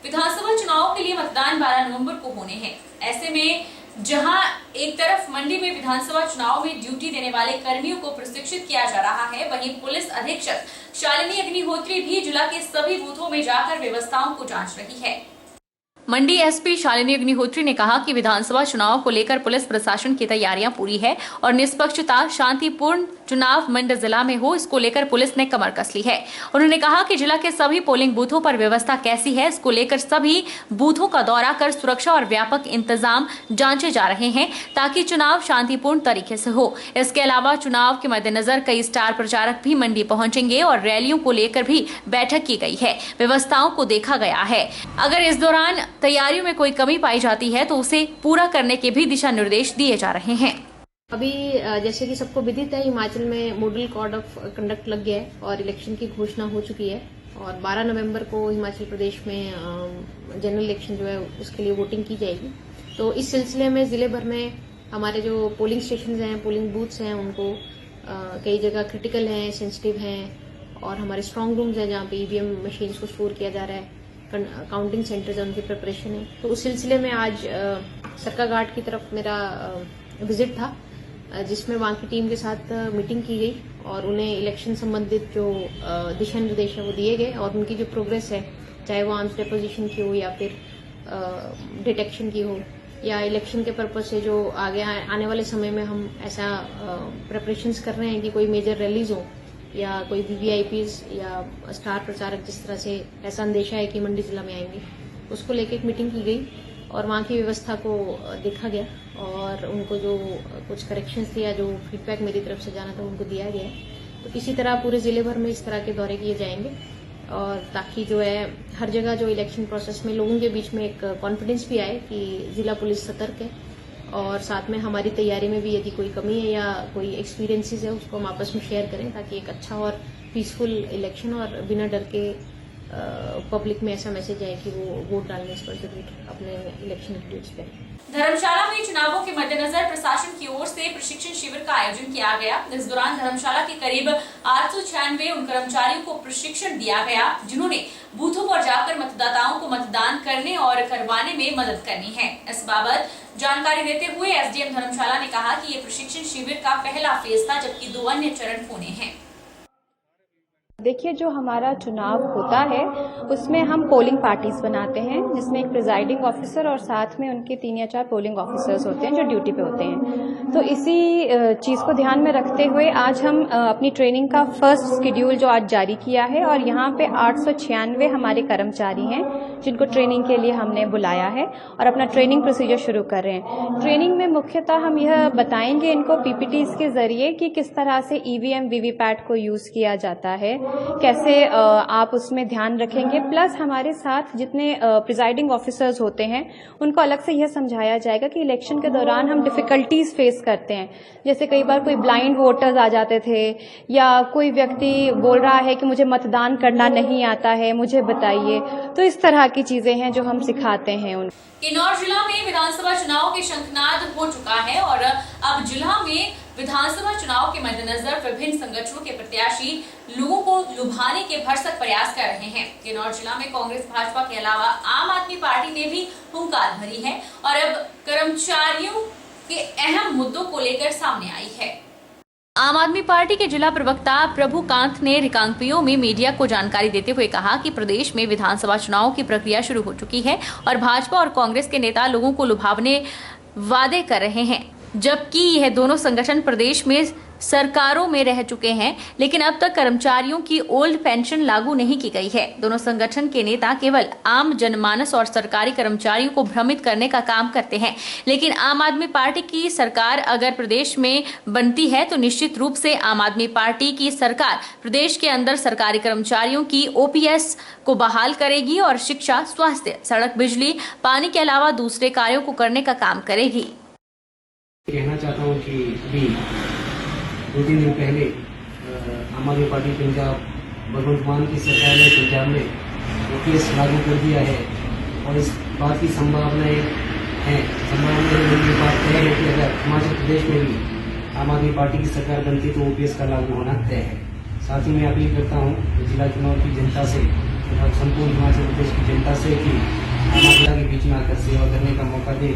विधानसभा चुनाव के लिए मतदान 12 नवंबर को होने हैं। ऐसे में जहां एक तरफ मंडी में विधानसभा चुनाव में ड्यूटी देने वाले कर्मियों को प्रशिक्षित किया जा रहा है, वहीं पुलिस अधीक्षक शालिनी अग्निहोत्री भी जिला के सभी बूथों में जाकर व्यवस्थाओं को जांच रही है। मंडी एसपी शालिनी अग्निहोत्री ने कहा कि विधानसभा चुनाव को लेकर पुलिस प्रशासन की तैयारियां पूरी है और निष्पक्षता शांतिपूर्ण चुनाव मंडी जिला में हो, इसको लेकर पुलिस ने कमर कस ली है। उन्होंने कहा कि जिला के सभी पोलिंग बूथों पर व्यवस्था कैसी है, इसको लेकर सभी बूथों का दौरा कर सुरक्षा और व्यापक इंतजाम जांचे जा रहे हैं ताकि चुनाव शांतिपूर्ण तरीके से हो। इसके अलावा चुनाव के मद्देनजर कई स्टार प्रचारक भी मंडी पहुंचेंगे और रैलियों को लेकर भी बैठक की गई है, व्यवस्थाओं को देखा गया है। अगर इस दौरान तैयारियों में कोई कमी पाई जाती है तो उसे पूरा करने के भी दिशा निर्देश दिए जा रहे हैं। अभी जैसे कि सबको विदित है, हिमाचल में मॉडल कोड ऑफ कंडक्ट लग गया है और इलेक्शन की घोषणा हो चुकी है और 12 नवंबर को हिमाचल प्रदेश में जनरल इलेक्शन जो है उसके लिए वोटिंग की जाएगी। तो इस सिलसिले में जिले भर में हमारे जो पोलिंग स्टेशन हैं, पोलिंग बूथ्स हैं, उनको कई जगह क्रिटिकल हैं, सेंसिटिव हैं और हमारे स्ट्रांग रूम्स हैं जहाँ पे ईवीएम मशीन्स को स्टोर किया जा रहा है, काउंटिंग सेंटर्स उनकी प्रिपरेशन है। तो उस सिलसिले में आज सरकाघाट की तरफ मेरा विजिट था जिसमें वहां की टीम के साथ मीटिंग की गई और उन्हें इलेक्शन संबंधित जो दिशा निर्देश है वो दिए गए और उनकी जो प्रोग्रेस है, चाहे वो आर्म्स डेपोजिशन की हो या फिर डिटेक्शन की हो या इलेक्शन के पर्पज से जो आगे आने वाले समय में हम ऐसा प्रिपरेशंस कर रहे हैं कि कोई मेजर रैलीज हो या कोई वीवीआईपीज या स्टार प्रचारक जिस तरह से ऐसा अंदेशा है कि मंडी जिला में आएंगे, उसको लेकर एक मीटिंग की गई और वहाँ की व्यवस्था को देखा गया और उनको जो कुछ करेक्शंस थे या जो फीडबैक मेरी तरफ से जाना था उनको दिया गया। तो इसी तरह पूरे जिले भर में इस तरह के दौरे किए जाएंगे और ताकि जो है हर जगह जो इलेक्शन प्रोसेस में लोगों के बीच में एक कॉन्फिडेंस भी आए कि जिला पुलिस सतर्क है और साथ में हमारी तैयारी में भी यदि कोई कमी है या कोई एक्सपीरियंसेस है उसको हम आपस में शेयर करें ताकि एक अच्छा और पीसफुल इलेक्शन और बिना डर के पब्लिक में ऐसा मैसेज आए कि वो वोट डालने पर जरूर अपने इलेक्शन ड्यूटीज पे। धर्मशाला में चुनावों के मद्देनजर प्रशासन की ओर से प्रशिक्षण शिविर का आयोजन किया गया। इस दौरान धर्मशाला के करीब 896 उन कर्मचारियों को प्रशिक्षण दिया गया जिन्होंने बूथों पर जाकर मतदाताओं को मतदान करने और करवाने में मदद करनी है। इस बाबत जानकारी देते हुए एसडीएम धर्मशाला ने कहा कि ये प्रशिक्षण शिविर का पहला फेज था जबकि 2 अन्य चरण होने हैं। देखिए, जो हमारा चुनाव होता है उसमें हम पोलिंग पार्टीज बनाते हैं जिसमें एक प्रिजाइडिंग ऑफिसर और साथ में उनके 3 या 4 पोलिंग ऑफिसर्स होते हैं जो ड्यूटी पे होते हैं। तो इसी चीज़ को ध्यान में रखते हुए आज हम अपनी ट्रेनिंग का फर्स्ट शेड्यूल जो आज जारी किया है और यहाँ पे 896 हमारे कर्मचारी हैं जिनको ट्रेनिंग के लिए हमने बुलाया है और अपना ट्रेनिंग प्रोसीजर शुरू कर रहे हैं। ट्रेनिंग में मुख्यतः हम यह बताएंगे इनको पीपीटीज के जरिए कि किस तरह से ईवीएम वीवीपैट को यूज किया जाता है, कैसे आप उसमें ध्यान रखेंगे, प्लस हमारे साथ जितने प्रिजाइडिंग ऑफिसर्स होते हैं उनको अलग से यह समझाया जाएगा कि इलेक्शन के दौरान हम डिफिकल्टीज फेस करते हैं। जैसे कई बार कोई ब्लाइंड वोटर्स आ जाते थे या कोई व्यक्ति बोल रहा है कि मुझे मतदान करना नहीं आता है, मुझे बताइए। तो इस तरह की चीजें हैं जो हम सिखाते हैं उनको। किन्नौर जिला में विधानसभा चुनाव के शंखनाद हो चुका है और अब जिला में विधानसभा चुनाव के मद्देनजर विभिन्न संगठनों के प्रत्याशी लोगों को लुभाने के भरसक प्रयास कर रहे हैं। किन्नौर जिला में कांग्रेस भाजपा के अलावा आम आदमी पार्टी ने भी हुंकार भरी है और अब कर्मचारियों के अहम मुद्दों को लेकर सामने आई है। आम आदमी पार्टी के जिला प्रवक्ता प्रभुकांत ने रिकांगपिओ में मीडिया को जानकारी देते हुए कहा कि प्रदेश में विधानसभा चुनाव की प्रक्रिया शुरू हो चुकी है और भाजपा और कांग्रेस के नेता लोगों को लुभावने वादे कर रहे हैं, जबकि यह दोनों संगठन प्रदेश में सरकारों में रह चुके हैं लेकिन अब तक कर्मचारियों की ओल्ड पेंशन लागू नहीं की गई है। दोनों संगठन के नेता केवल आम जनमानस और सरकारी कर्मचारियों को भ्रमित करने का काम करते हैं, लेकिन आम आदमी पार्टी की सरकार अगर प्रदेश में बनती है तो निश्चित रूप से आम आदमी पार्टी की सरकार प्रदेश के अंदर सरकारी कर्मचारियों की ओपीएस को बहाल करेगी और शिक्षा, स्वास्थ्य, सड़क, बिजली, पानी के अलावा दूसरे कार्यों को करने का काम करेगी। कहना चाहता हूँ कि अभी 2-3 दिन पहले आम आदमी पार्टी पंजाब भगवंत मान की सरकार ने पंजाब में ओपीएस लागू कर दिया है और इस बात की संभावनाएं हैं। ये बात तय है कि अगर हिमाचल प्रदेश में भी आम आदमी पार्टी की सरकार बनती तो ओपीएस का लागू होना तय है। साथ ही मैं अपील करता हूँ जिला चुनाव की जनता से संपूर्ण हिमाचल प्रदेश की जनता से कि हमारे के बीच में आकर सेवा करने का मौका दे।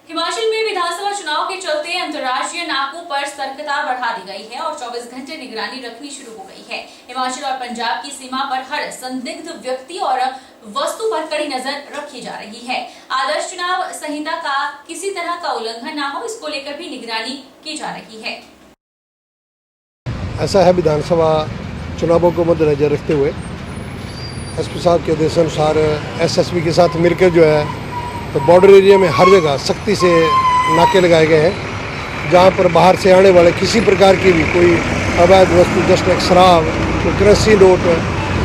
हिमाचल में विधानसभा चुनाव के चलते अंतर्राष्ट्रीय नाकों पर सतर्कता बढ़ा दी गई है और 24 घंटे निगरानी रखनी शुरू हो गई है। हिमाचल और पंजाब की सीमा पर हर संदिग्ध व्यक्ति और वस्तु पर कड़ी नजर रखी जा रही है। आदर्श चुनाव संहिता का किसी तरह का उल्लंघन न हो, इसको लेकर भी निगरानी की जा रही है। ऐसा है, विधानसभा चुनावों को मद्देनजर रखते हुए एसपी साहब के आदेशानुसार एसएसबी के साथ मिलकर जो है तो बॉर्डर एरिया में हर जगह सख्ती से नाके लगाए गए हैं। जहां पर बाहर से आने वाले किसी प्रकार की भी कोई अवैध वस्तु, जस्ट एक शराब, कोई करेंसी नोट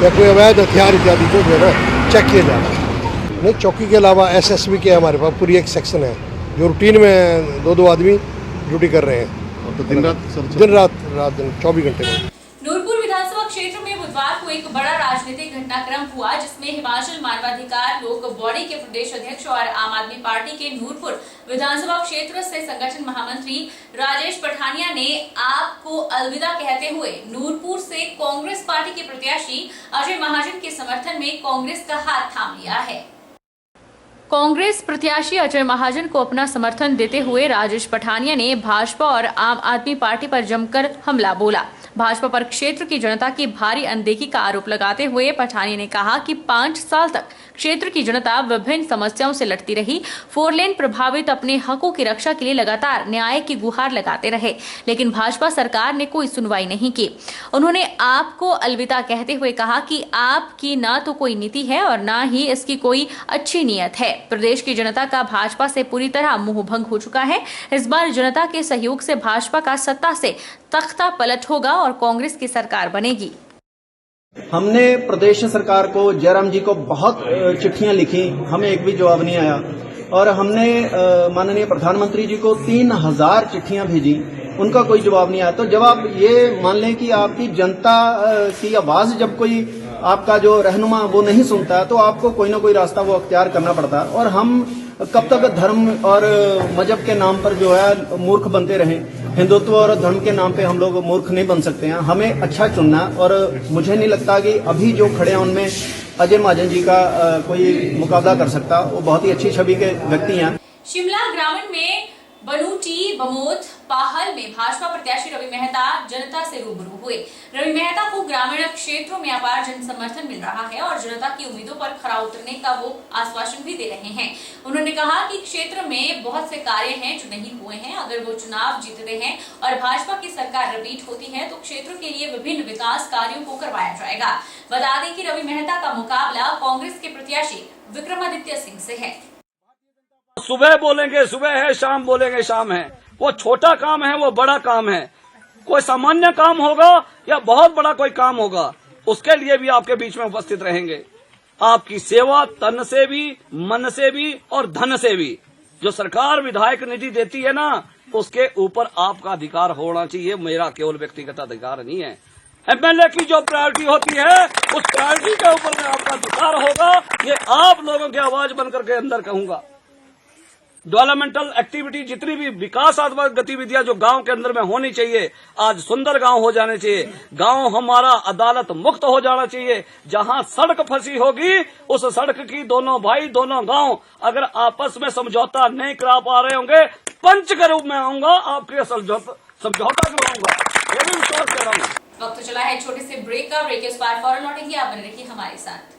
या कोई अवैध हथियार इत्यादि को जो है ना चेक किया जा रहा है। नहीं, चौकी के अलावा एसएसबी के हमारे पास पूरी एक सेक्शन है जो रूटीन में दो आदमी ड्यूटी कर रहे हैं। तो दिन रात 24 घंटे में। नूरपुर विधानसभा क्षेत्र में बुधवार को एक बड़ा राजनीतिक घटनाक्रम हुआ, जिसमें हिमाचल मानवाधिकार लोक बॉडी के प्रदेश अध्यक्ष और आम आदमी पार्टी के नूरपुर विधानसभा क्षेत्र से संगठन महामंत्री राजेश पठानिया ने आप को अलविदा कहते हुए नूरपुर से कांग्रेस पार्टी के प्रत्याशी अजय महाजन के समर्थन में कांग्रेस का हाथ थाम लिया है। कांग्रेस प्रत्याशी अजय महाजन को अपना समर्थन देते हुए राजेश पठानिया ने भाजपा और आम आदमी पार्टी पर जमकर हमला बोला। भाजपा पर क्षेत्र की जनता की भारी अनदेखी का आरोप लगाते हुए पठानिया ने कहा कि 5 साल तक क्षेत्र की जनता विभिन्न समस्याओं से लड़ती रही। 4 लेन प्रभावित अपने हकों की रक्षा के लिए लगातार न्याय की गुहार लगाते रहे, लेकिन भाजपा सरकार ने कोई सुनवाई नहीं की। उन्होंने आपको अलविदा कहते हुए कहा कि आपकी ना तो कोई नीति है और ना ही इसकी कोई अच्छी नीयत है। प्रदेश की जनता का भाजपा से पूरी तरह मुंह भंग हो चुका है। इस बार जनता के सहयोग से भाजपा का सत्ता से तख्ता पलट होगा और कांग्रेस की सरकार बनेगी। हमने प्रदेश सरकार को, जयराम जी को बहुत चिट्ठियां लिखी, हमें एक भी जवाब नहीं आया। और हमने माननीय प्रधानमंत्री जी को 3000 चिट्ठियां भेजी, उनका कोई जवाब नहीं आया। तो जब आप ये मान लें कि आपकी जनता की आवाज जब कोई आपका जो रहनुमा वो नहीं सुनता है, तो आपको कोई ना कोई रास्ता वो अख्तियार करना पड़ता है। और हम कब तक धर्म और मजहब के नाम पर जो है मूर्ख बनते रहें? हिंदुत्व और धर्म के नाम पे हम लोग मूर्ख नहीं बन सकते हैं। हमें अच्छा चुनना, और मुझे नहीं लगता कि अभी जो खड़े हैं उनमें अजय महाजन जी का कोई मुकाबला कर सकता। वो बहुत ही अच्छी छवि के व्यक्ति हैं। शिमला ग्रामीण में बनूटी बमोत पाहल में भाजपा प्रत्याशी रवि मेहता जनता से रूबरू हुए। रवि मेहता को ग्रामीण क्षेत्रों में अपार जन समर्थन मिल रहा है और जनता की उम्मीदों पर खरा उतरने का वो आश्वासन भी दे रहे हैं। उन्होंने कहा कि क्षेत्र में बहुत से कार्य हैं जो नहीं हुए हैं। अगर वो चुनाव जीतते हैं और भाजपा की सरकार रिपीट होती है तो क्षेत्र के लिए विभिन्न विकास कार्यों को करवाया जाएगा। बता दें कि रवि मेहता का मुकाबला कांग्रेस के प्रत्याशी विक्रमादित्य सिंह से है। सुबह बोलेंगे सुबह है, शाम बोलेंगे शाम है। वो छोटा काम है, वो बड़ा काम है। कोई सामान्य काम होगा या बहुत बड़ा कोई काम होगा, उसके लिए भी आपके बीच में उपस्थित रहेंगे। आपकी सेवा तन से भी, मन से भी और धन से भी। जो सरकार विधायक निधि देती है ना, उसके ऊपर आपका अधिकार होना चाहिए। मेरा केवल व्यक्तिगत अधिकार नहीं है। एमएलए की जो प्रायोरिटी होती है, उस प्रायोरिटी के ऊपर में आपका अधिकार होगा। ये आप लोगों की आवाज बनकर के अंदर कहूंगा। डेवलपमेंटल एक्टिविटी, जितनी भी विकासात्मक गतिविधियां जो गांव के अंदर में होनी चाहिए, आज सुंदर गांव हो जाने चाहिए। गांव हमारा अदालत मुक्त हो जाना चाहिए। जहां सड़क फंसी होगी, उस सड़क की दोनों भाई, दोनों गांव अगर आपस में समझौता नहीं करा पा रहे होंगे, पंच के रूप में आऊंगा, आपके समझौता करवाऊंगा। ये भी विश्वास कर रहा हूँ। वक्त चला है छोटे से ब्रेक का। ब्रेक के उस पार फौरन लौटेंगे। आप बने रहिए हमारे साथ।